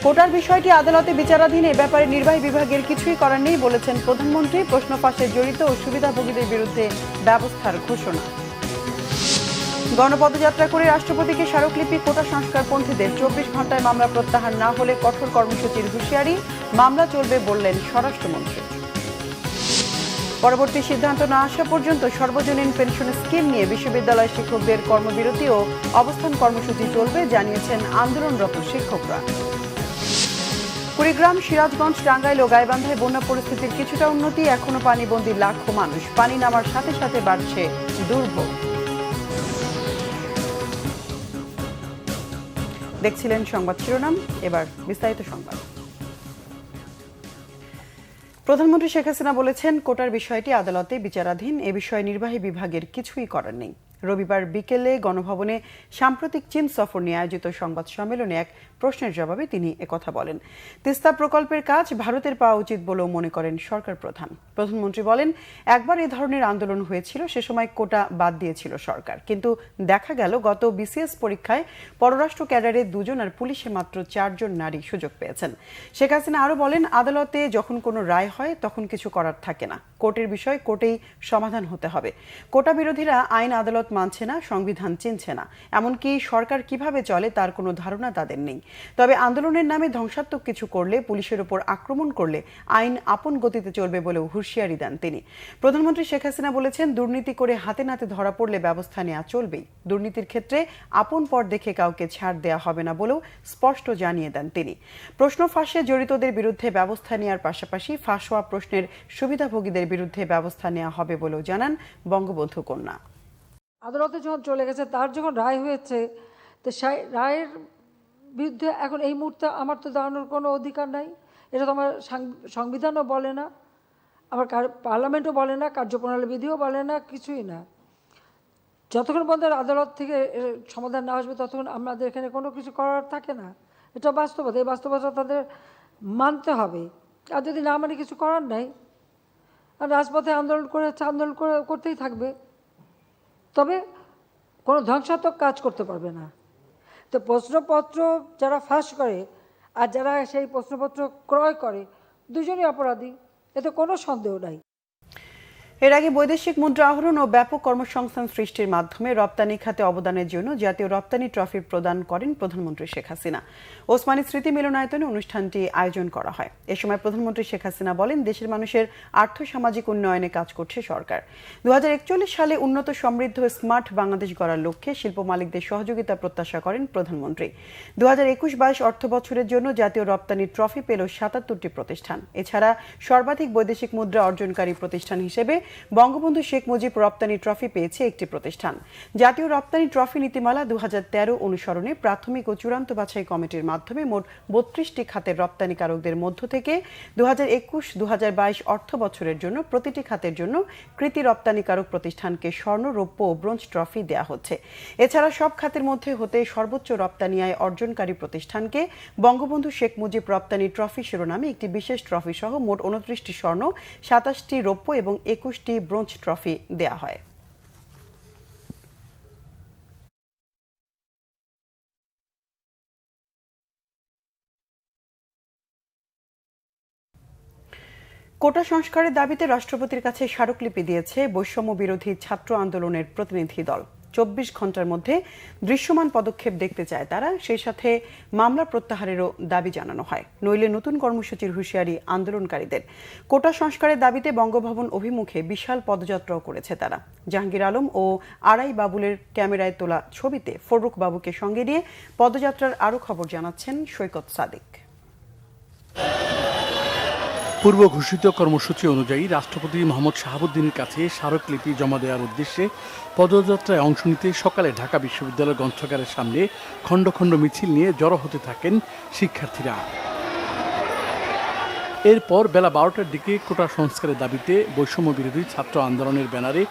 কোটার বিষয়টি আদালতে বিচারাধীন, এ ব্যাপারে নির্বাহী বিভাগের কিছুই করার নেই বলেছেন প্রধানমন্ত্রী। প্রশ্ন ফাঁসে জড়িত ও সুবিধাভোগীদের বিরুদ্ধে ব্যবস্থার ঘোষণা। গণপদযাত্রা করে রাষ্ট্রপতিকে স্মারকলিপি কোটা সংস্কারপন্থীদের 24 ঘন্টায় মামলা প্রত্যাহার না হলে কঠোর কর্মসূচির হুঁশিয়ারি। মামলা চলবে বললেন স্বরাষ্ট্রমন্ত্রী। পরবর্তী সিদ্ধান্ত না আসা পর্যন্ত সর্বজনীন পেনশন স্কিম নিয়ে বিশ্ববিদ্যালয় শিক্ষকদের কর্মবিরতি ও অবস্থান কর্মসূচি চলবে, জানিয়েছেন আন্দোলনরত শিক্ষকরা। কুড়িগ্রাম, সিরাজগঞ্জ, টাঙ্গাইল ও গাইবান্ধায় বন্যা পরিস্থিতির কিছুটা উন্নতি। এখনো পানিবন্দী লাখো মানুষ। পানি নামার সাথে সাথে বাড়ছে দুর্ভোগ। দেখছিলেন সংবাদ শিরোনাম, এবার বিস্তারিত সংবাদ। প্রধানমন্ত্রী শেখ হাসিনা বলেছেন, কোটার বিষয়টি আদালতে বিচারাধীন, এ বিষয়ে নির্বাহী বিভাগের কিছুই করার নেই। রবিবার বিকেলে গণভবনে সাম্প্রতিক চীন সফর নিয়ে আয়োজিত সংবাদ সম্মেলনে এক প্রশ্নের জবাবে তিনি একথা বলেন। তিস্তা প্রকল্পের কাজ ভারতের পাওয়া উচিত বলেও মনে করেন সরকার প্রধান। প্রধানমন্ত্রী বলেন, একবার এ ধরনের আন্দোলন হয়েছিল, সে সময় কোটা বাদ দিয়েছিল সরকার, কিন্তু দেখা গেল গত বিসিএস পরীক্ষায় পররাষ্ট্র ক্যাডারে 2 জন আর পুলিশে মাত্র 4 জন নারী সুযোগ পেয়েছেন। শেখ হাসিনা আরও বলেন, আদালতে যখন কোনো রায় হয় তখন কিছু করার থাকে না। কোর্টের বিষয় কোর্টেই সমাধান হতে হবে। কোটা বিরোধীরা আইন আদালত মানছে না, সংবিধান চিনছে না, এমনকি সরকার কিভাবে চলে তার কোনো ধারণা তাদের নেই। তবে আন্দোলনের নামে ধ্বংসাত্মক কিছু করলে, পুলিশের উপর আক্রমণ করলে আইন আপন গতিতে চলবে বলেও হুঁশিয়ারি দেন তিনি। প্রধানমন্ত্রী শেখ হাসিনা বলেছেন, দুর্নীতি করে হাতে নাতে ধরা পড়লে ব্যবস্থা নেওয়া চলবেই। দুর্নীতির ক্ষেত্রে আপন পর দেখে কাউকে ছাড় দেওয়া হবে না বলেও স্পষ্ট জানিয়ে দেন তিনি। প্রশ্ন ফাঁসে জড়িতদের বিরুদ্ধে ব্যবস্থা নেওয়ার পাশাপাশি ফাঁস হওয়া প্রশ্নের সুবিধাভোগীদের বিরুদ্ধে ব্যবস্থা নেওয়া হবে বলেও জানান বঙ্গবন্ধু কন্যা। আদালতে যখন চলে গেছে, তার যখন রায় হয়েছে, তো সেই রায়ের বিরুদ্ধে এখন এই মুহূর্তে আমার তো দাঁড়ানোর কোনো অধিকার নাই। এটা তো আমার সংবিধানও বলে না, আমার পার্লামেন্টও বলে না, কার্যপ্রণালী বিধিও বলে না, কিছুই না। যতক্ষণ পর্যন্ত আদালত থেকে সমাধান না আসবে ততক্ষণ আমাদের এখানে কোনো কিছু করার থাকে না। এটা বাস্তবতা, এই বাস্তবতা তাদের মানতে হবে। আর যদি না মানে কিছু করার নাই, আর রাজপথে আন্দোলন করে আন্দোলন করতেই থাকবে, তবে কোনো ধ্বংসাত্মক কাজ করতে পারবে না। তো প্রশ্নপত্র যারা ফাঁস করে আর যারা সেই প্রশ্নপত্র ক্রয় করে, দুজনই অপরাধী, এতে কোনো সন্দেহ নাই। এর আগে বৈদেশিক মুদ্রা আহরণ ও ব্যাপক কর্মসংস্থান সৃষ্টির মাধ্যমে রপ্তানি খাতে অবদানের জন্য জাতীয় রপ্তানি ট্রফি প্রদান করেন প্রধানমন্ত্রী শেখ হাসিনা। ওসমানী স্মৃতি মিলনায়তনে অনুষ্ঠানটি আয়োজন করা হয়। এ সময় প্রধানমন্ত্রী শেখ হাসিনা বলেন, দেশের মানুষের আর্থসামাজিক উন্নয়নে কাজ করছে সরকার। 2041 সালে উন্নত, সমৃদ্ধ, স্মার্ট বাংলাদেশ গড়ার লক্ষ্যে শিল্প মালিকদের সহযোগিতা প্রত্যাশা করেন প্রধানমন্ত্রী। 2021-22 অর্থ বছরের জন্য জাতীয় রপ্তানি ট্রফি পেল 77টি প্রতিষ্ঠান। এছাড়া সর্বাধিক বৈদেশিক মুদ্রা অর্জনকারী প্রতিষ্ঠান হিসেবে বঙ্গবন্ধু শেখ মুজিব রপ্তানি ট্রফি পেয়েছে একটি প্রতিষ্ঠান। জাতীয় রপ্তানি ট্রফি নীতিমালা 2013 অনুসরণে প্রাথমিক ও চূড়ান্ত বাছাই কমিটির মাধ্যমে মোট 32টি খাতের রপ্তানিকারকদের মধ্য থেকে 2021-22 অর্থ বছরের জন্য প্রতিটি খাতের জন্য কৃতি রপ্তানিকারক প্রতিষ্ঠানকে স্বর্ণ, রৌপ্য ও ব্রোঞ্জ ট্রফি দেওয়া হচ্ছে। এছাড়া সব খাতের মধ্যে হতে সর্বোচ্চ রপ্তানি আয় অর্জনকারী প্রতিষ্ঠানকে বঙ্গবন্ধু শেখ মুজিব রপ্তানি ট্রফি শিরোনামে একটি বিশেষ ট্রফি সহ মোট 29টি স্বর্ণ, 27টি রৌপ্য এবং 21টি ব্রোঞ্জ ট্রফি দেয়া হয়। কোটা সংস্কারের দাবিতে রাষ্ট্রপতির কাছে স্মারকলিপি দিয়েছে বৈষম্য বিরোধী ছাত্র আন্দোলনের প্রতিনিধি দল। 24 ঘন্টার মধ্যে দৃশ্যমান পদক্ষেপ দেখতে চায় তারা। সেই সাথে মামলা প্রত্যাহারেরও দাবি জানানো হয়, নইলে নতুন কর্মসূচির হুঁশিয়ারি আন্দোলনকারীদের। কোটা সংস্কারের দাবিতে বঙ্গভবন অভিমুখে বিশাল পদযাত্রাও করেছে তারা। জাহাঙ্গীর আলম ও আড়াই বাবুলের ক্যামেরায় তোলা ছবিতে ফরুক বাবুকে সঙ্গে নিয়ে পদযাত্রার আরও খবর জানাচ্ছেন সৈকত সাদিক। পূর্ব ঘোষিত কর্মসূচি অনুযায়ী রাষ্ট্রপতি মোহাম্মদ শাহাবুদ্দিনের কাছে স্মারকলিপি জমা দেওয়ার উদ্দেশ্যে পদযাত্রায় অংশ নিতে সকালে ঢাকা বিশ্ববিদ্যালয় গ্রন্থাগারের সামনে খণ্ড খণ্ড মিছিল নিয়ে জড়ো হতে থাকেন শিক্ষার্থীরা। এরপর বেলা 12টার দিকে কোটা সংস্কারের দাবিতে বৈষম্য বিরোধী ছাত্র আন্দোলনের ব্যানারে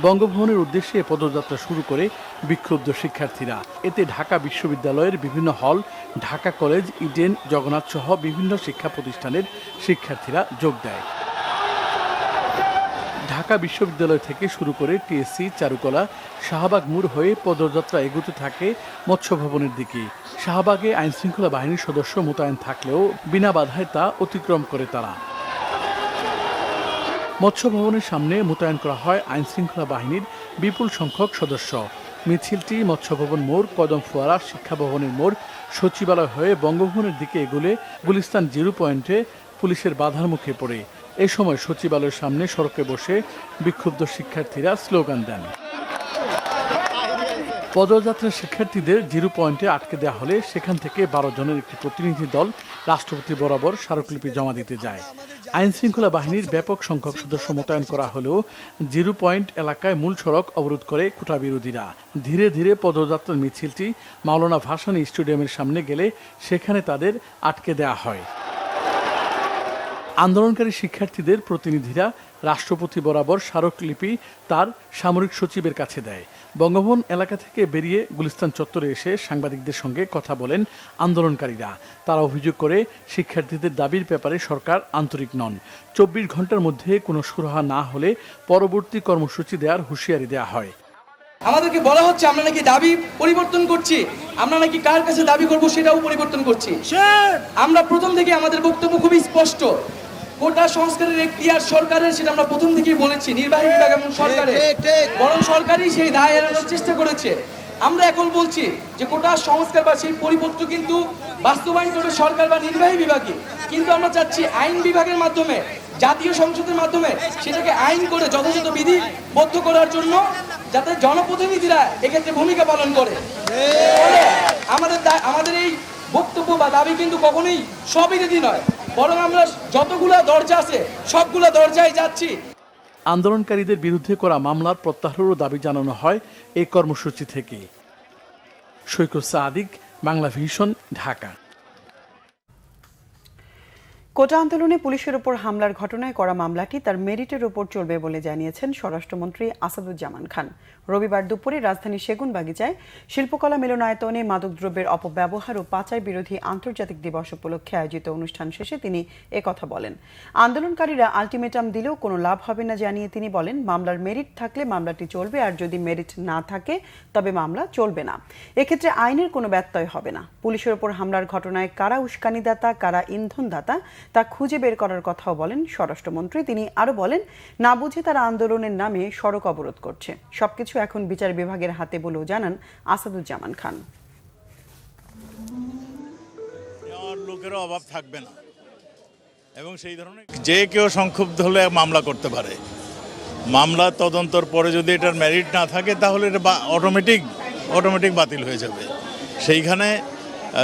বঙ্গভবনের উদ্দেশ্যে পদযাত্রা শুরু করে বিক্ষুব্ধ শিক্ষার্থীরা। এতে ঢাকা বিশ্ববিদ্যালয়ের বিভিন্ন হল, ঢাকা কলেজ, ইডেন, জগন্নাথ সহ বিভিন্ন শিক্ষা প্রতিষ্ঠানের শিক্ষার্থীরা যোগ দেয়। ঢাকা বিশ্ববিদ্যালয় থেকে শুরু করে টিএসসি, চারুকলা, শাহবাগ মোড় হয়ে পদযাত্রা এগোতে থাকে মৎস্য ভবনের দিকে। শাহবাগে আইনশৃঙ্খলা বাহিনীর সদস্য মোতায়েন থাকলেও বিনা বাধায় তা অতিক্রম করে তারা। মৎস্য ভবনের সামনে মোতায়েন করা হয় আইনশৃঙ্খলা বাহিনীর বিপুল সংখ্যক সদস্য। মিছিলটি মৎস্য ভবন মোড়, কদম ফোয়ারা, শিক্ষা ভবনের মোড়, সচিবালয় হয়ে বঙ্গভবনের দিকে এগুলে গুলিস্তান জিরো পয়েন্টে পুলিশের বাধার মুখে পড়ে। এ সময় সচিবালয়ের সামনে সড়কে বসে বিক্ষুব্ধ শিক্ষার্থীরা স্লোগান দেন। পদযাত্রা শিক্ষার্থীদের জিরো পয়েন্টে আটকে দেওয়া হলে সেখান থেকে 12 জনের একটি প্রতিনিধি দল রাষ্ট্রপতি বরাবর স্মারকলিপি জমা দিতে যায়। আইন শৃঙ্খলা বাহিনীর ব্যাপক সংখ্যক সদস্য মোতায়েন করা হলেও জিরো পয়েন্ট এলাকায় মূল সড়ক অবরোধ করে কোটা বিরোধীরা। ধীরে ধীরে পদযাত্রার মিছিলটি মাওলানা ভাসানী স্টেডিয়ামের সামনে গেলে সেখানে তাদের আটকে দেওয়া হয়। আন্দোলনকারী শিক্ষার্থীদের প্রতিনিধিরা রাষ্ট্রপতি বরাবর স্মারকলিপি তার সামরিক সচিবের কাছে দেয়। বঙ্গভবন এলাকা থেকে বেরিয়ে গুলিস্তান চত্বরে এসে সাংবাদিকদের সঙ্গে কথা বলেন আন্দোলনকারীরা। তারা অভিযোগ করে শিক্ষার্থীদের দাবির ব্যাপারে সরকার আন্তরিক নন। 24 ঘন্টার মধ্যে কোনো সুরাহা না হলে পরবর্তী কর্মসূচি দেওয়ার হুঁশিয়ারি দেওয়া হয়। আমাদেরকে বলা হচ্ছে আমরা নাকি দাবি পরিবর্তন করছি, আমরা নাকি কার কাছে দাবি করব সেটাও পরিবর্তন করছি। আমরা প্রথম থেকে আমাদের বক্তব্য খুবই স্পষ্ট, কোটা সংস্কারের এখতিয়ার সরকারের, সেটা আমরা প্রথম থেকেই বলেছি। নির্বাহী বিভাগ এবং সরকারের, বরং সরকারই সেই দায় এড়ানোর চেষ্টা করেছে। আমরা এখন বলছি যে কোটা সংস্কার বা সেই পরিপত্র কিন্তু বাস্তবায়ন করবে সরকার বা নির্বাহী বিভাগই, কিন্তু আমরা চাচ্ছি আইন বিভাগের মাধ্যমে, জাতীয় সংসদের মাধ্যমে সেটাকে আইন করে যথাযথ বিধিবদ্ধ করার জন্য, যাতে জনপ্রতিনিধিরা এক্ষেত্রে ভূমিকা পালন করে। আমাদের এই বক্তব্য বা দাবি কিন্তু কখনোই স্ববিরোধী নয়, বরং আমরা যতগুলা দরজা আছে সবগুলা দরজায় যাচ্ছি। আন্দোলনকারীদের বিরুদ্ধে করা মামলার প্রত্যাহারেরও দাবি জানানো হয় এই কর্মসূচি থেকে। সৈকত সাদিক, বাংলা ভিশন, ঢাকা। কোটা আন্দোলনে পুলিশের উপর হামলার ঘটনায় করা মামলাটি তার মেরিটের উপর চলবে বলে জানিয়েছেন স্বরাষ্ট্রমন্ত্রী আসাদুজ্জামান খান। রবিবার দুপুরে রাজধানীর সেগুনবাগিচায় শিল্পকলা মিলনায়তনে মাদকদ্রব্যের অপব্যবহার ও পাচার বিরোধী আন্তর্জাতিক দিবস উপলক্ষে আয়োজিত অনুষ্ঠান শেষে তিনি একথা বলেন। আন্দোলনকারীরা আলটিমেটাম দিলেও কোনো লাভ হবে না জানিয়ে তিনি বলেন, মামলার মেরিট থাকলে মামলাটি চলবে, আর যদি মেরিট না থাকে তবে মামলা চলবে না। এক্ষেত্রে আইনের কোনো ব্যত্যয় হবে না। পুলিশের উপর হামলার ঘটনায় কারা উস্কানিদাতা, কারা ইন্ধনদাতা তা খুঁজে বের করার কথাও বলেন স্বরাষ্ট্রমন্ত্রী। তিনি আরো বলেন, না বুঝে তারা আন্দোলনের নামে সড়ক অবরোধ করছে। সবকিছু এখন বিচার বিভাগের হাতে বলেও জানান আসাদুজ্জামান খান। লোকেরও অভাব থাকবে না এবং সেই ধরনের যে কেউ সংক্ষুব্ধ হলে মামলা করতে পারে। মামলা তদন্তর পরে যদি এটার মেরিট না থাকে তাহলে এটা অটোমেটিক বাতিল হয়ে যাবে। সেইখানে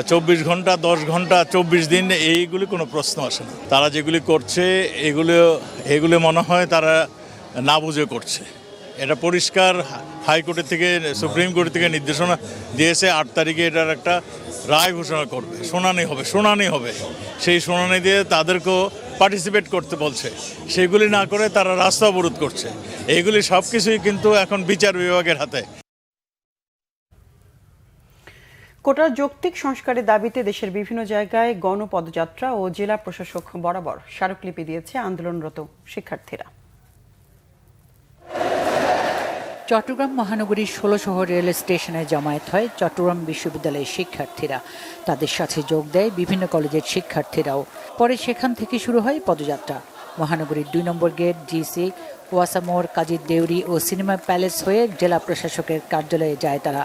24 ঘন্টা, 10 ঘন্টা, 24 দিন এইগুলি কোনো প্রশ্ন আসে না। তারা যেগুলি করছে এগুলো মনে হয় তারা না বুঝে করছে। এটা পরিষ্কার হাইকোর্টের থেকে, সুপ্রিম কোর্ট থেকে নির্দেশনা দিয়েছে 8 তারিখে এটার একটা রায় ঘোষণা করবে, শুনানি হবে। সেই শুনানি দিয়ে তাদেরকেও পার্টিসিপেট করতে বলছে। সেগুলি না করে তারা রাস্তা অবরোধ করছে। এইগুলি সব কিছুই কিন্তু এখন বিচার বিভাগের হাতে। কোটার যৌক্তিক সংস্কারের দাবিতে দেশের বিভিন্ন জায়গায় গণপদযাত্রা ও জেলা প্রশাসক বরাবর স্মারকলিপি দিয়েছে আন্দোলনরত শিক্ষার্থীরা। চট্টগ্রাম মহানগরীর 16 শহর রেল স্টেশনে জমায়েত হয় চট্টগ্রাম বিশ্ববিদ্যালয়ের শিক্ষার্থীরা। তাদের সাথে যোগ দেয় বিভিন্ন কলেজের শিক্ষার্থীরাও। পরে সেখান থেকে শুরু হয় পদযাত্রা। মহানগরীর 2 নম্বর গেট, জিসি, ওয়াসামোড়, কাজীর দেউরি ও সিনেমা প্যালেস হয়ে জেলা প্রশাসকের কার্যালয়ে যায় তারা।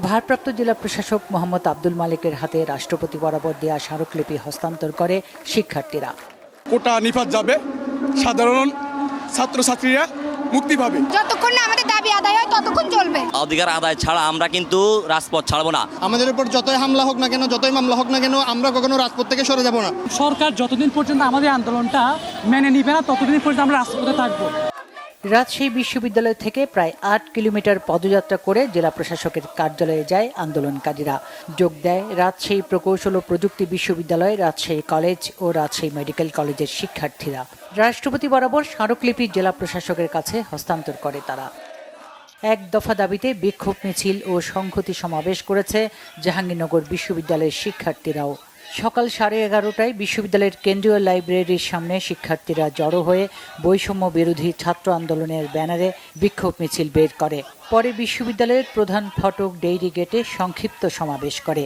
ভারপ্রাপ্ত জেলা প্রশাসক মোহাম্মদ আব্দুল মালিকের হাতে রাষ্ট্রপতি বরাবর দেয়া স্মারকলিপি হস্তান্তর করে শিক্ষার্থীরা। কোটা নিপাত যাবে, সাধারণ ছাত্রছাত্রীরা মুক্তি পাবে। যতক্ষণ না আমাদের দাবি আদায় হয় ততক্ষণ চলবে। অধিকার আদায় ছাড়া আমরা কিন্তু রাজপথ ছাড়বো না। আমাদের উপর যতই হামলা হোক না কেন, যতই মামলা হোক না কেন, আমরা কখনো রাজপথ থেকে সরে যাব না। সরকার যতদিন পর্যন্ত আমাদের আন্দোলনটা মেনে নিবে না ততদিন পর্যন্ত আমরা রাজপথে থাকবো। রাজশাহী বিশ্ববিদ্যালয় থেকে প্রায় 8 কিলোমিটার পদযাত্রা করে জেলা প্রশাসকের কার্যালয়ে যায় আন্দোলনকারীরা। যোগ দেয় রাজশাহী প্রকৌশল ও প্রযুক্তি বিশ্ববিদ্যালয়, রাজশাহী কলেজ ও রাজশাহী মেডিকেল কলেজের শিক্ষার্থীরা। রাষ্ট্রপতি বরাবর স্মারকলিপি জেলা প্রশাসকের কাছে হস্তান্তর করে তারা। এক দফা দাবিতে বিক্ষোভ মিছিল ও সংহতি সমাবেশ করেছে জাহাঙ্গীরনগর বিশ্ববিদ্যালয়ের শিক্ষার্থীরাও। সকাল 11:30টায় বিশ্ববিদ্যালয়ের কেন্দ্রীয় লাইব্রেরির সামনে শিক্ষার্থীরা জড়ো হয়ে বৈষম্য বিরোধী ছাত্র আন্দোলনের ব্যানারে বিক্ষোভ মিছিল বের করে। পরে বিশ্ববিদ্যালয়ের প্রধান ফটক ডেইরি গেটে সংক্ষিপ্ত সমাবেশ করে।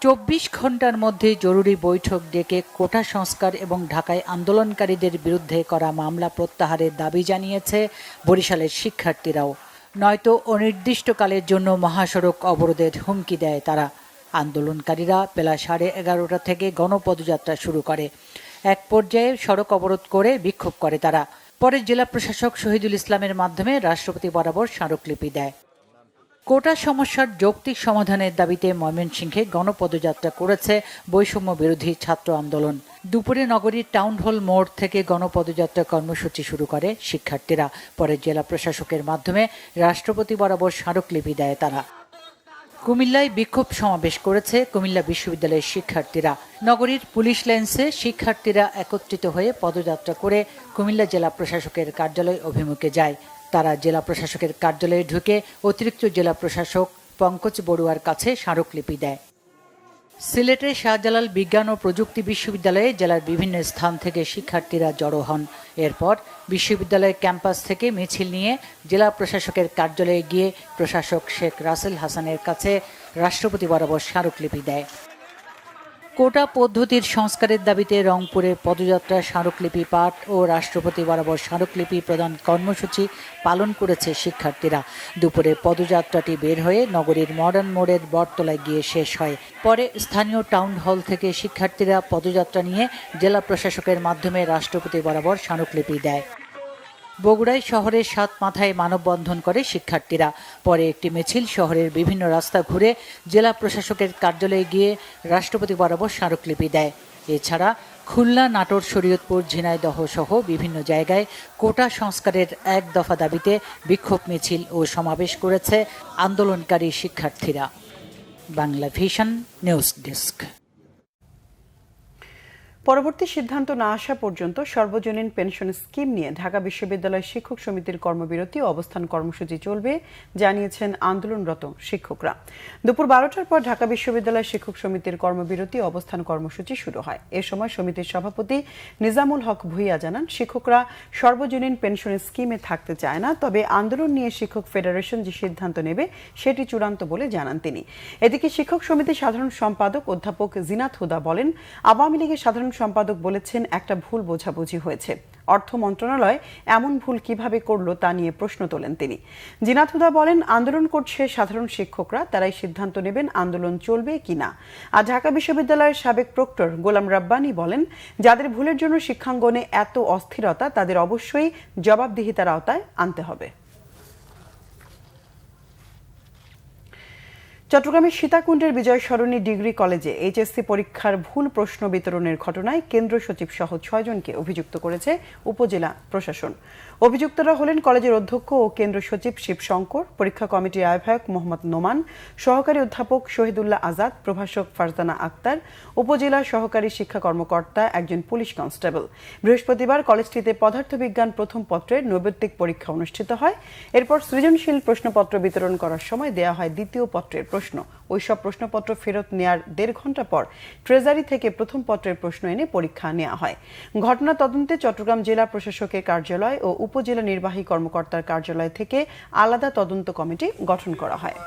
24 ঘন্টার মধ্যে জরুরি বৈঠক ডেকে কোটা সংস্কার এবং ঢাকায় আন্দোলনকারীদের বিরুদ্ধে করা মামলা প্রত্যাহারের দাবি জানিয়েছে বরিশালের শিক্ষার্থীরাও। নয়তো অনির্দিষ্টকালের জন্য মহাসড়ক অবরোধের হুমকি দেয় তারা। আন্দোলনকারীরা বেলা 11:30টা থেকে গণপদযাত্রা শুরু করে। এক পর্যায়ে সড়ক অবরোধ করে বিক্ষোভ করে তারা। পরে জেলা প্রশাসক শহীদুল ইসলামের মাধ্যমে রাষ্ট্রপতি বরাবর স্মারকলিপি দেয়। কোটা সমস্যার যৌক্তিক সমাধানের দাবিতে ময়মনসিংহে গণপদযাত্রা করেছে বৈষম্য বিরোধী ছাত্র আন্দোলন। দুপুরে নগরীর টাউন হল মোড় থেকে গণপদযাত্রা কর্মসূচি শুরু করে শিক্ষার্থীরা। পরে জেলা প্রশাসকের মাধ্যমে রাষ্ট্রপতি বরাবর স্মারকলিপি দেয় তারা। কুমিল্লায় বিক্ষোভ সমাবেশ করেছে কুমিল্লা বিশ্ববিদ্যালয়ের শিক্ষার্থীরা। নগরীর পুলিশ লাইন্সে শিক্ষার্থীরা একত্রিত হয়ে পদযাত্রা করে কুমিল্লা জেলা প্রশাসকের কার্যালয় অভিমুখে যায়। তারা জেলা প্রশাসকের কার্যালয়ে ঢুকে অতিরিক্ত জেলা প্রশাসক পঙ্কজ বড়ুয়ার কাছে স্মারকলিপি দেয়। সিলেটের শাহজালাল বিজ্ঞান ও প্রযুক্তি বিশ্ববিদ্যালয়ে জেলার বিভিন্ন স্থান থেকে শিক্ষার্থীরা জড়ো হন। এরপর বিশ্ববিদ্যালয়ের ক্যাম্পাস থেকে মিছিল নিয়ে জেলা প্রশাসকের কার্যালয়ে গিয়ে প্রশাসক শেখ রাসেল হাসানের কাছে রাষ্ট্রপতি বরাবর স্মারকলিপি দেয়। কোটা পদ্ধতির সংস্কারের দাবিতে রংপুরে পদযাত্রা, স্মারকলিপি পাঠ ও রাষ্ট্রপতি বরাবর স্মারকলিপি প্রদান কর্মসূচি পালন করেছে শিক্ষার্থীরা। দুপুরে পদযাত্রাটি বের হয়ে নগরীর মডার্ন মোড়ের বটতলায় গিয়ে শেষ হয়। পরে স্থানীয় টাউন হল থেকে শিক্ষার্থীরা পদযাত্রা নিয়ে জেলা প্রশাসকের মাধ্যমে রাষ্ট্রপতি বরাবর স্মারকলিপি দেয়। বগুড়ায় শহরের 7 মাথায় মানববন্ধন করে শিক্ষার্থীরা। পরে একটি মিছিল শহরের বিভিন্ন রাস্তা ঘুরে জেলা প্রশাসকের কার্যালয়ে গিয়ে রাষ্ট্রপতি বরাবর স্মারকলিপি দেয়। এছাড়া খুলনা, নাটোর, শরীয়তপুর, ঝিনাইদহ সহ বিভিন্ন জায়গায় কোটা সংস্কারের এক দফা দাবিতে বিক্ষোভ মিছিল ও সমাবেশ করেছে আন্দোলনকারী শিক্ষার্থীরা। Bangla Vision news desk. পরবর্তী সিদ্ধান্ত না আসা পর্যন্ত সর্বজনীন পেনশন স্কিম নিয়ে ঢাকা বিশ্ববিদ্যালয় শিক্ষক সমিতির কর্মবিরতি ও অবস্থান কর্মসূচি চলবে, জানিয়েছেন আন্দোলনরত শিক্ষকরা। দুপুর 12টার পর ঢাকা বিশ্ববিদ্যালয় শিক্ষক সমিতির কর্মবিরতি ও অবস্থান কর্মসূচি শুরু হয়। এ সময় সমিতির সভাপতি নিজামুল হক ভূঁইয়া জানান, শিক্ষকরা সর্বজনীন পেনশন স্কিমে থাকতে চায় না, তবে আন্দোলন নিয়ে শিক্ষক ফেডারেশন যে সিদ্ধান্ত নেবে সেটি চূড়ান্ত বলে জানান তিনি। এদিকে শিক্ষক সমিতির সাধারণ সম্পাদক অধ্যাপক জিনাত হুদা বলেন, আওয়ামী লীগের সাধারণ সম্পাদক বলেছেন একটা ভুল বোঝাবুঝি হয়েছে। অর্থ মন্ত্রণালয় এমন ভুল কিভাবে করলো তা নিয়ে প্রশ্ন তোলেন তিনি। জিনাত হুদা বলেন, আন্দোলন করছে সাধারণ শিক্ষকরা, তারাই সিদ্ধান্ত নেবেন আন্দোলন চলবে কিনা। আর ঢাকা বিশ্ববিদ্যালয়ের সাবেক প্রক্টর গোলাম রাব্বানী বলেন, যাদের ভুলের জন্য শিক্ষাঙ্গনে এত অস্থিরতা তাদের অবশ্যই জবাবদিহিতার আওতায় আনতে হবে। চট্টগ্রামের সীতাকুণ্ডের বিজয় সরণী ডিগ্রি কলেজে এইচএসসি পরীক্ষার ভুল প্রশ্ন বিতরণের ঘটনায় কেন্দ্র সচিব সহ 6 জনকে অভিযুক্ত করেছে উপজেলা প্রশাসন। অভিযুক্তরা হলেন কলেজের অধ্যক্ষ ও কেন্দ্র সচিব শিবশঙ্কর, পরীক্ষা কমিটির আহ্বায়ক মোহাম্মদ নোমান, সহকারী অধ্যাপক শহীদুল্লাহ আজাদ, প্রভাষক ফারজানা আক্তার, উপজেলা সহকারী শিক্ষা কর্মকর্তা, একজন পুলিশ কনস্টেবল। বৃহস্পতিবার কলেজটিতে পদার্থবিজ্ঞান প্রথম পত্রের নৈবেত্তিক পরীক্ষা অনুষ্ঠিত হয়। এরপর সৃজনশীল প্রশ্নপত্র বিতরণ করার সময় দেয়া হয় দ্বিতীয় পত্রের প্রশ্ন। ওইসব প্রশ্নপত্র ফেরত নেয়ার 1.5 ঘন্টা পর ট্রেজারি থেকে প্রথম পত্রের প্রশ্ন এনে পরীক্ষা নেওয়া হয়। ঘটনা তদন্তে চট্টগ্রাম জেলা প্রশাসকের কার্যালয় ও উপজেলা নির্বাহী কর্মকর্তার কার্যালয় থেকে আলাদা তদন্ত কমিটি গঠন করা হয়।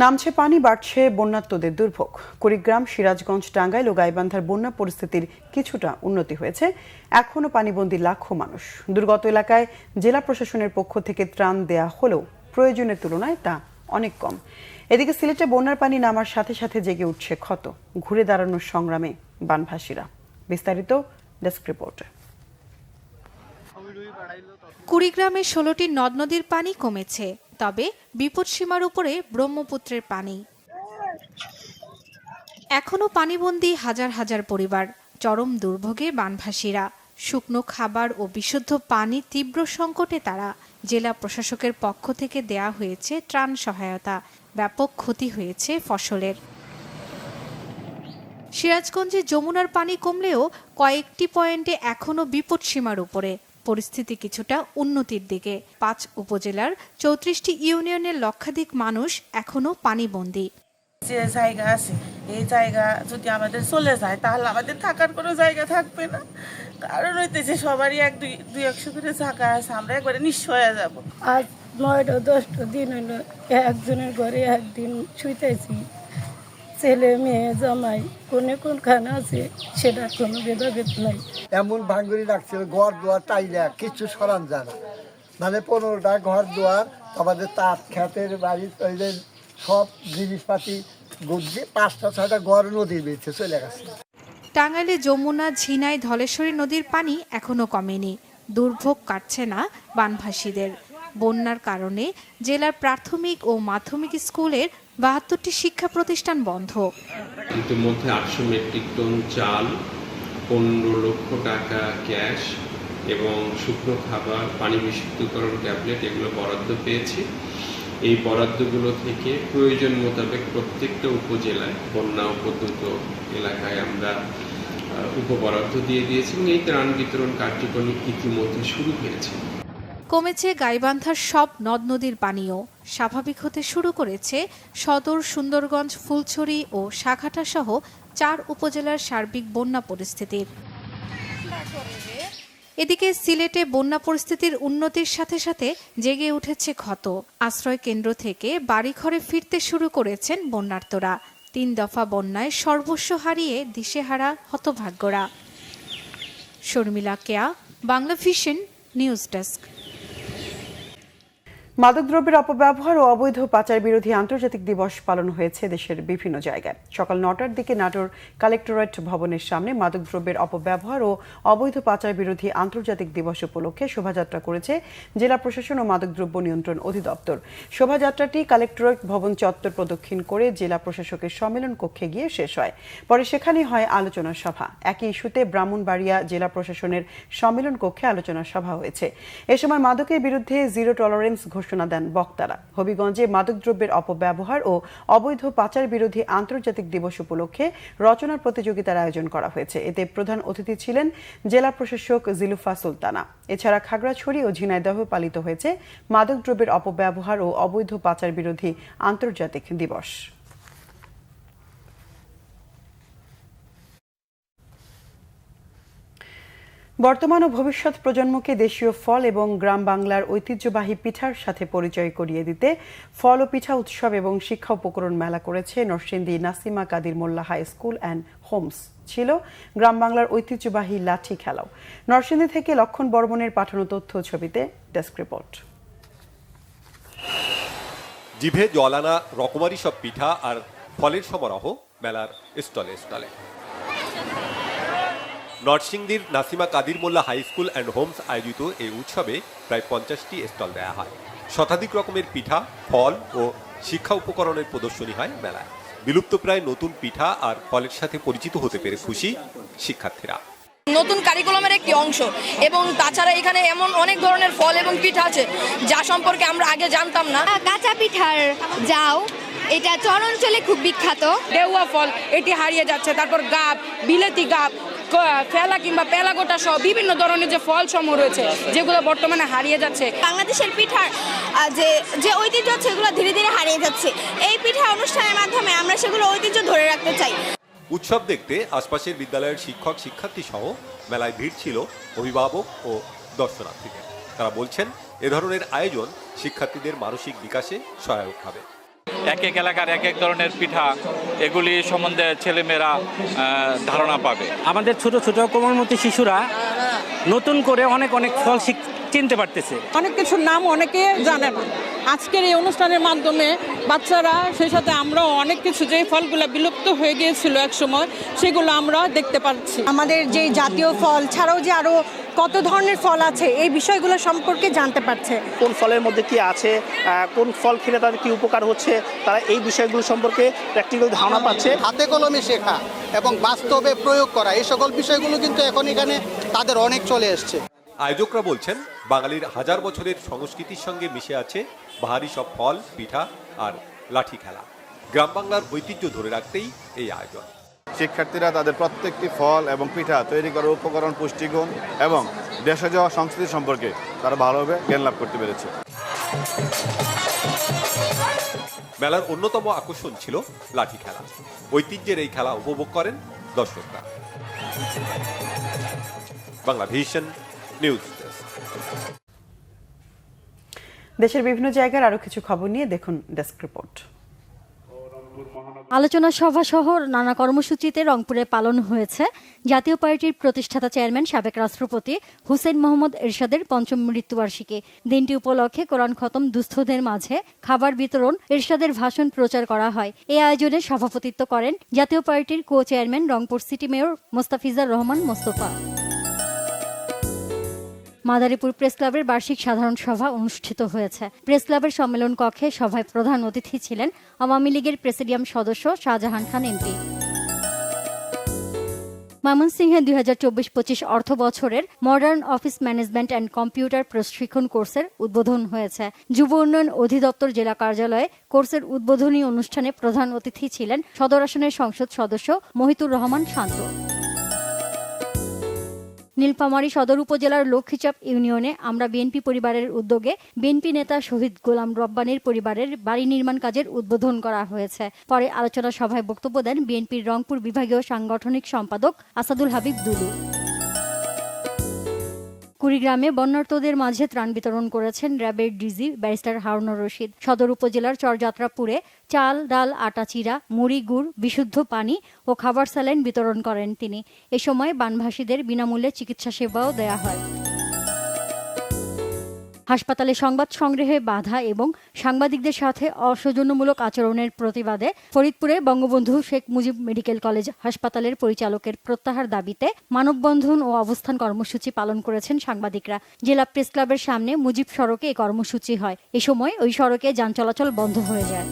নামছে পানি, বাড়ছে বন্যার্তদের দুর্ভোগ। কুড়িগ্রাম, সিরাজগঞ্জ, টাঙ্গাইল ও গাইবান্ধার বন্যা পরিস্থিতির কিছুটা উন্নতি হয়েছে। এখনও পানিবন্দী লাখো মানুষ। দুর্গত এলাকায় জেলা প্রশাসনের পক্ষ থেকে ত্রাণ দেয়া হলেও প্রয়োজনের তুলনায় তা অনেক কম। এদিকে সিলেটে বন্যার পানি নামার সাথে সাথে জেগে উঠছে ক্ষত, ঘুরে দাঁড়ানোর সংগ্রামে বানভাসীরা। বিস্তারিত ডেস্ক রিপোর্টে। কুড়িগ্রামের 16টি নদ নদীর পানি কমেছে, তবে বিপদসীমার উপরে ব্রহ্মপুত্রের পানি। এখনো পানিবন্দী হাজার হাজার পরিবার, চরম দুর্ভোগে বানভাসীরা। শুকনো খাবার ও বিশুদ্ধ পানি তীব্র সংকটে তারা। জেলা প্রশাসকের পক্ষ থেকে দেয়া হয়েছে ত্রাণ সহায়তা। ব্যাপক ক্ষতি হয়েছে ফসলের। সিরাজগঞ্জে যমুনার পানি কমলেও কয়েকটি পয়েন্টে এখনো বিপদসীমার উপরে। পরিস্থিতি কিছুটা উন্নতির দিকে। 5 উপজেলার 34টি ইউনিয়নের লক্ষাধিক মানুষ এখনো পানিবন্দী। যে জায়গা আছে এই জায়গা যদি আমাদের চলে যায় তাহলে আমাদের থাকার কোনো জায়গা থাকবে না। কারণ হইতেছে সবারই দুই একশো করে জায়গা আছে, আমরা একবারে নিঃস্ব হয়ে যাবো। আজ 9টা 10টা দিন হলো একজনের ঘরে একদিন শুইতেছি, ছেলে মেয়ে জামাই কোনখানে আছে সেটা কোনো ভেদাভেদ নাই। এমন ভাঙ্গুরি লাগছিল, ঘর দুয়ার টাইলা কিছু সরান যায় না, মানে 15টা ঘর দুয়ার, আমাদের তাঁত খেতের বাড়ি সব জিনিসপাতি গুছিয়ে 5টা 6টা ঘর নদীর বেঁচে চলে গেছে। টাঙ্গাইলে যমুনা, ঝিনাই, ধলেশ্বরী নদীর পানি এখনো কমেনি। দুর্ভোগ কাটছে না বানভাসীদের। বন্যার কারণে জেলার প্রাথমিক ও মাধ্যমিক স্কুলের 72টি শিক্ষা প্রতিষ্ঠান বন্ধ। ইতিমধ্যে 800 মেট্রিক টন চাল, 15 লক্ষ টাকা ক্যাশ এবং শুকনো খাবার, পানি বিশুদ্ধকরণ ট্যাবলেট এগুলো বরাদ্দ পেয়েছি। এই বরাদ্দগুলো থেকে প্রয়োজন মোতাবেক প্রত্যেকটা উপজেলায়, বন্যা উপদ্রুত এলাকায় আমরা উপবরাদ্দ দিয়ে দিয়েছি এবং এই ত্রাণ বিতরণ কার্যক্রম ইতিমধ্যে শুরু হয়েছে। কমেছে গাইবান্ধার সব নদ নদীর পানিও। স্বাভাবিক হতে শুরু করেছে সদর, সুন্দরগঞ্জ, ফুলছড়ি ও সাঘাটা সহ 4 উপজেলার সার্বিক বন্যা পরিস্থিতির। এদিকে সিলেটে বন্যা পরিস্থিতির উন্নতির সাথে সাথে জেগে উঠেছে ক্ষত। আশ্রয় কেন্দ্র থেকে বাড়িঘরে ফিরতে শুরু করেছেন বন্যার্তরা। 3 দফা বন্যায় সর্বস্ব হারিয়ে দিশেহারা হতভাগ্যরা। শর্মিলা কেয়া, বাংলা ভিশন, নিউজ ডেস্ক। মাদকদ্রব্যের অপব্যবহার ও অবৈধ পাচার বিরোধী আন্তর্জাতিক দিবস পালন হয়েছে দেশের বিভিন্ন জায়গায়। সকাল 9টার দিকে নাটোর কালেক্টরেট ভবনের সামনে মাদকদ্রব্যের অপব্যবহার ও অবৈধ পাচার বিরোধী আন্তর্জাতিক দিবস উপলক্ষে শোভাযাত্রা করেছে জেলা প্রশাসন ও মাদকদ্রব্য নিয়ন্ত্রণ অধিদপ্তর। শোভাযাত্রাটি কালেক্টরেট ভবন চত্বর প্রদক্ষিণ করে জেলা প্রশাসকের সম্মেলন কক্ষে গিয়ে শেষ হয়। পরে সেখানে হয় আলোচনা সভা। একই ইস্যুতে ব্রাহ্মণবাড়িয়া জেলা প্রশাসনের সম্মেলন কক্ষে আলোচনা সভা হয়েছে। এ সময় মাদকের বিরুদ্ধে জিরো টলারেন্স ঘোষণা দেন বক্তারা। হবিগঞ্জে মাদকদ্রব্যের অপব্যবহার ও অবৈধ পাচার বিরোধী আন্তর্জাতিক দিবস উপলক্ষে রচনার প্রতিযোগিতার আয়োজন করা হয়েছে। এতে প্রধান অতিথি ছিলেন জেলা প্রশাসক জিলুফা সুলতানা। এছাড়া খাগড়াছড়ি ও ঝিনাইদহে পালিত হয়েছে মাদকদ্রব্যের অপব্যবহার ও অবৈধ পাচার বিরোধী আন্তর্জাতিক দিবস। বর্তমান ও ভবিষ্যৎ প্রজন্মকে দেশীয় ফল এবং গ্রাম বাংলার ঐতিহ্যবাহী পিঠার সাথে পরিচয় করিয়ে দিতে ফল ও পিঠা উৎসব এবং শিক্ষা উপকরণ মেলা করেছে নরসিংদী নাসিমা কাদির মোল্লা হাই স্কুল অ্যান্ড হোমস। ছিল গ্রাম বাংলার ঐতিহ্যবাহী লাঠি খেলাও। নরসিংদী থেকে লক্ষণ বর্মনের পাঠানো তথ্য ছবিতে ডেস্ক রিপোর্ট। জিভে জলানা রকমারি সব পিঠা আর ফলের সমারোহ মেলার স্টলে স্টলে। নরসিংদীর নাসিমা কাদির মোল্লা হাই স্কুল অ্যান্ড হোমস আয়োজিত এই উৎসবে প্রায় 50টি স্টল দেওয়া হয়। শতাধিক রকমের পিঠা, ফল ও শিক্ষা উপকরণের প্রদর্শনী হয় মেলায়। বিলুপ্তপ্রায় নতুন পিঠা আর ফলের সাথে পরিচিত হতে পেরে খুশি শিক্ষার্থীরা। নতুন কারিকুলামের একটি অংশ এবং তাছাড়া এখানে এমন অনেক ধরনের ফল এবং পিঠা আছে যা সম্পর্কে আমরা আগে জানতাম না। কাঁচা পিঠার যাও, এটা চরাঞ্চলে খুব বিখ্যাত। ডেউয়া ফল এটি হারিয়ে যাচ্ছে। তারপর গাব, বিলেতি গাব, ফেলা কিংবা পেলাগোটা সহ বিভিন্ন ধরনের যে ফল সমূহ রয়েছে যেগুলো বর্তমানে হারিয়ে যাচ্ছে। বাংলাদেশের পিঠার যে ঐতিহ্য আছে সেগুলো ধীরে ধীরে হারিয়ে যাচ্ছে। এই পিঠা অনুষ্ঠানের মাধ্যমে আমরা সেগুলো ঐতিহ্য ধরে রাখতে চাই। উৎসব দেখতে আশপাশের বিদ্যালয়ের শিক্ষক শিক্ষার্থী সহ মেলায় ভিড় ছিল অভিভাবক ও দর্শনার্থীদের। তারা বলছেন এ ধরনের আয়োজন শিক্ষার্থীদের মানসিক বিকাশে সহায়ক হবে। এক এক এলাকার এক এক ধরনের পিঠা, এগুলি সম্বন্ধে ছেলেমেয়েরা ধারণা পাবে। আমাদের ছোট ছোট কোমলমতি শিশুরা নতুন করে অনেক অনেক ফল চিনতে পারতেছে। অনেক কিছুর নাম অনেকে জানে না। আজকের এই অনুষ্ঠানের মাধ্যমে বাচ্চারা, সেই সাথে আমরাও অনেক কিছু যে ফলগুলো বিলুপ্ত হয়ে গিয়েছিল এক সময় সেগুলো আমরা দেখতে পাচ্ছি। আমাদের যে জাতীয় ফল ছাড়াও যে আরো কত ধরনের ফল আছে এই বিষয়গুলো সম্পর্কে জানতে পারছে। কোন ফলের মধ্যে কি আছে, কোন ফল খেলে তাদের কি উপকার হচ্ছে, তারা এই বিষয়গুলো সম্পর্কে প্র্যাকটিক্যাল ধারণা পাচ্ছে। হাতে কলমে শেখা এবং বাস্তবে প্রয়োগ করা এই সকল বিষয়গুলো কিন্তু এখন এখানে তাদের অনেক চলে এসছে। আয়োজকরা বলছেন বাঙালির হাজার বছরের সংস্কৃতির সঙ্গে মিশে আছে বাহারি সব ফল, পিঠা আর লাঠি খেলা। গ্রাম বাংলার ঐতিহ্য ধরে রাখতেই এই আয়োজন। শিক্ষার্থীরা তাদের প্রত্যেকটি ফল এবং পিঠা তৈরি করার উপকরণ, পুষ্টিগুণ এবং দেশে যাওয়া সংস্কৃতি সম্পর্কে তারা ভালোভাবে জ্ঞান লাভ করতে পেরেছে। মেলার অন্যতম আকর্ষণ ছিল লাঠি খেলা। ঐতিহ্যের এই খেলা উপভোগ করেন দর্শকরা। Bangla Vision news desk. দেশের বিভিন্ন জায়গার আরো কিছু খবর নিয়ে দেখুন ডেস্ক রিপোর্ট। আলোচনা সভা সহ নানা কর্মসূচিতে রংপুরে পালন হয়েছে জাতীয় পার্টির প্রতিষ্ঠাতা চেয়ারম্যান সাবেক রাষ্ট্রপতি হুসেইন মোহাম্মদ এরশাদের ৫ম মৃত্যুবার্ষিকী। দিনটি উপলক্ষে কোরআন খতম দুস্থদের মাঝে খাবার বিতরণ, এরশাদের ভাষণ প্রচার করা হয়। এই আয়োজনে সভাপতিত্ব করেন জাতীয় পার্টির co chairman Rangpur city mayor Mostafizar Rahman Mostafa. Madaripur press ক্লাবের বার্ষিক সাধারণ সভা অনুষ্ঠিত হয়েছে। প্রেস ক্লাবের সম্মেলন কক্ষে সভায় প্রধান অতিথি ছিলেন আওয়ামী লীগের প্রেসিডিয়াম সদস্য শাহজাহান খান এমপি। ময়মনসিংহে ২০২৪-২৫ অর্থ বছরের modern office management and computer প্রশিক্ষণ কোর্সের উদ্বোধন হয়েছে। যুব উন্নয়ন অধিদপ্তর জেলা কার্যালয়ে কোর্সের উদ্বোধনী অনুষ্ঠানে প্রধান অতিথি ছিলেন সদর আসনের সংসদ সদস্য মহিতুর রহমান শান্ত। নীলফামারী সদর উপজেলার লক্ষ্মীচাপ ইউনিয়নে আমরা বিএনপি পরিবারের উদ্যোগে বিএনপি নেতা শহীদ গোলাম রব্বানীর পরিবারের বাড়ি নির্মাণ কাজের উদ্বোধন করা হয়েছে। পরে আলোচনা সভায় বক্তব্য দেন বিএনপির রংপুর বিভাগীয় সাংগঠনিক সম্পাদক আসাদুল হাবিব দুলু। কুড়িগ্রামে বন্যার্তদের মাঝে ত্রাণ বিতরণ করেছেন র্যাবের ডিজি ব্যারিস্টার হারুনুর রশিদ। সদর উপজেলার চরযাত্রাপুরে চাল, ডাল, আটা চিরা, মুড়ি, গুড়, বিশুদ্ধ পানি ও খাবার স্যালাইন বিতরণ করেন তিনি। এ সময় বানভাসীদের বিনামূল্যে চিকিৎসা সেবাও দেয়া হয়। হাসপাতালে সংবাদ সংগ্রহে বাধা এবং সাংবাদিকদের সাথে অসৌজন্যমূলক আচরণের প্রতিবাদে ফরিদপুরে বঙ্গবন্ধু শেখ মুজিব মেডিকেল কলেজ হাসপাতালের পরিচালকের প্রত্যাহার দাবিতে মানববন্ধন ও অবস্থান কর্মসূচি পালন করেছেন সাংবাদিকরা। জেলা প্রেস ক্লাবের সামনে মুজিব সড়কে এই কর্মসূচি হয়। এ সময় ওই সড়কে যান চলাচল বন্ধ হয়ে যায়।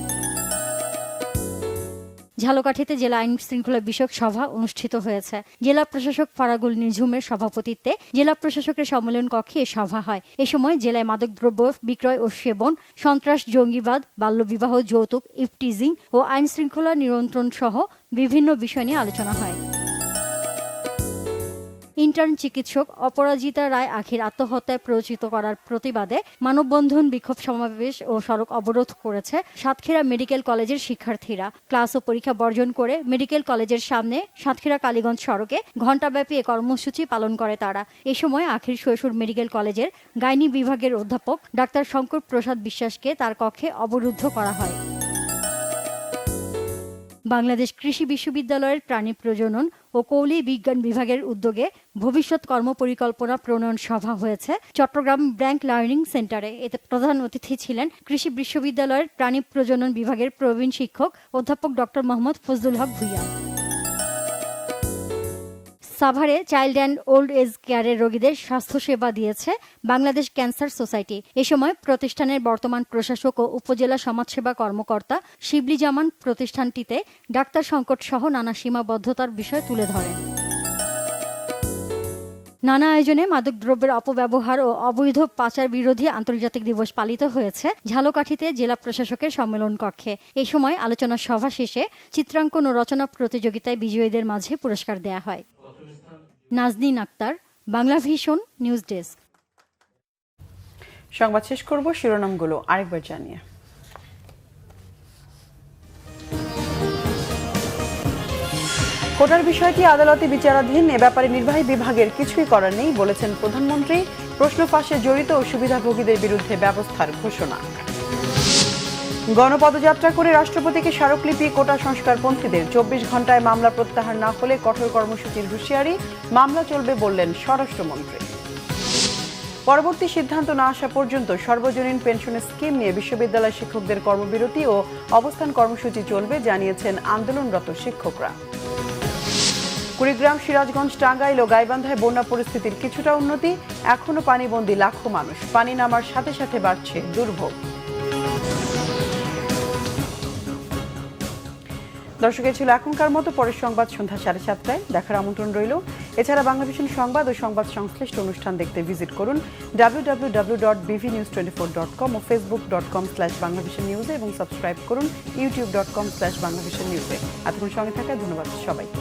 ঝালকাঠিতে জেলা আইন শৃঙ্খলা বিষয়ক সভা অনুষ্ঠিত হয়েছে। জেলা প্রশাসক ফারাগুল নিঝুমের সভাপতিত্বে জেলা প্রশাসকের সম্মেলন কক্ষে এ সভা হয়। এ সময় জেলায় মাদকদ্রব্য বিক্রয় ও সেবন, সন্ত্রাস, জঙ্গিবাদ, বাল্যবিবাহ, যৌতুক, ইফটিজিং ও আইন শৃঙ্খলা নিয়ন্ত্রণ সহ বিভিন্ন বিষয় নিয়ে আলোচনা হয়। ইন্টার্ন চিকিৎসক অপরাজিতা রায় আখির আত্মহত্যায় প্ররোচিত করার প্রতিবাদে মানববন্ধন, বিক্ষোভ সমাবেশ ও সড়ক অবরোধ করেছে সাতক্ষীরা মেডিকেল কলেজের শিক্ষার্থীরা। ক্লাস ও পরীক্ষা বর্জন করে মেডিকেল কলেজের সামনে সাতক্ষীরা কালীগঞ্জ সড়কে ঘণ্টাব্যাপী এ কর্মসূচি পালন করে তারা। এ সময় আখির শৈশব মেডিকেল কলেজের গাইনি বিভাগের অধ্যাপক ডাক্তার শঙ্কর প্রসাদ বিশ্বাসকে তার কক্ষে অবরুদ্ধ করা হয়। বাংলাদেশ কৃষি বিশ্ববিদ্যালয়ের প্রাণী প্রজনন ও কৌলি বিজ্ঞান বিভাগের উদ্যোগে ভবিষ্যৎ কর্মপরিকল্পনা প্রণয়ন সভা হয়েছে চট্টগ্রাম ব্র্যাঙ্ক লার্নিং সেন্টারে। এতে প্রধান অতিথি ছিলেন কৃষি বিশ্ববিদ্যালয়ের প্রাণী প্রজনন বিভাগের প্রবীণ শিক্ষক অধ্যাপক ডক্টর মোহাম্মদ ফজলুল হক ভুইয়া। সাভারে চাইল্ড অ্যান্ড ওল্ড এজ কেয়ারের রোগীদের স্বাস্থ্যসেবা দিয়েছে বাংলাদেশ ক্যান্সার সোসাইটি। এ সময় প্রতিষ্ঠানের বর্তমান প্রশাসক ও উপজেলা সমাজসেবা কর্মকর্তা শিবলি জামান প্রতিষ্ঠানটিতে ডাক্তার সংকট সহ নানা সীমাবদ্ধতার বিষয় তুলে ধরেন। নানা আয়োজনে মাদকদ্রব্যের অপব্যবহার ও অবৈধ পাচার বিরোধী আন্তর্জাতিক দিবস পালিত হয়েছে ঝালকাঠিতে জেলা প্রশাসকের সম্মেলন কক্ষে। এই সময় আলোচনা সভা শেষে চিত্রাঙ্কন ও রচনা প্রতিযোগিতায় বিজয়ীদের মাঝে পুরস্কার দেয়া হয়। Nazneen Akter, Bangla Vision news desk. সংবাদ শেষ করব শিরোনামগুলো আরেকবার জানিয়ে। কোটার বিষয়টি আদালতে বিচারাধীন, এ ব্যাপারে নির্বাহী বিভাগের কিছুই করার নেই বলেছেন প্রধানমন্ত্রী। প্রশ্ন ফাঁসে জড়িত ও সুবিধাভোগীদের বিরুদ্ধে ব্যবস্থার ঘোষণা। গণপদযাত্রা করে রাষ্ট্রপতিকে স্মারকলিপি, কোটা সংস্কারপন্থীদের 24 ঘন্টায় মামলা প্রত্যাহার না হলে কঠোর কর্মসূচির হুঁশিয়ারি, মামলা চলবে বললেন স্বরাষ্ট্রমন্ত্রী। পরবর্তী সিদ্ধান্ত না আসা পর্যন্ত সর্বজনীন পেনশন স্কিম নিয়ে বিশ্ববিদ্যালয় শিক্ষকদের কর্মবিরতি ও অবস্থান কর্মসূচি চলবে জানিয়েছেন আন্দোলনরত শিক্ষকরা। কুড়িগ্রাম, সিরাজগঞ্জ, টাঙ্গাইল ও গাইবান্ধায় বন্যা পরিস্থিতির কিছুটা উন্নতি, এখনো পানিবন্দী লাখো মানুষ। পানি নামার সাথে সাথে বাড়ছে দুর্ভোগ। দর্শকের ছিল এখনকার মতো। পরের সংবাদ সন্ধ্যা 7:30টায় দেখার আমন্ত্রণ রইল। এছাড়া বাংলাভিশন সংবাদ ও সংবাদ সংশ্লিষ্ট অনুষ্ঠান দেখতে ভিজিট করুন www.bvnews24.com ও facebook.com/banglavishnnews এবং সাবস্ক্রাইব করুন youtube.com/banglavishnnews। এতক্ষণ সঙ্গে থাকায় ধন্যবাদ সবাইকে।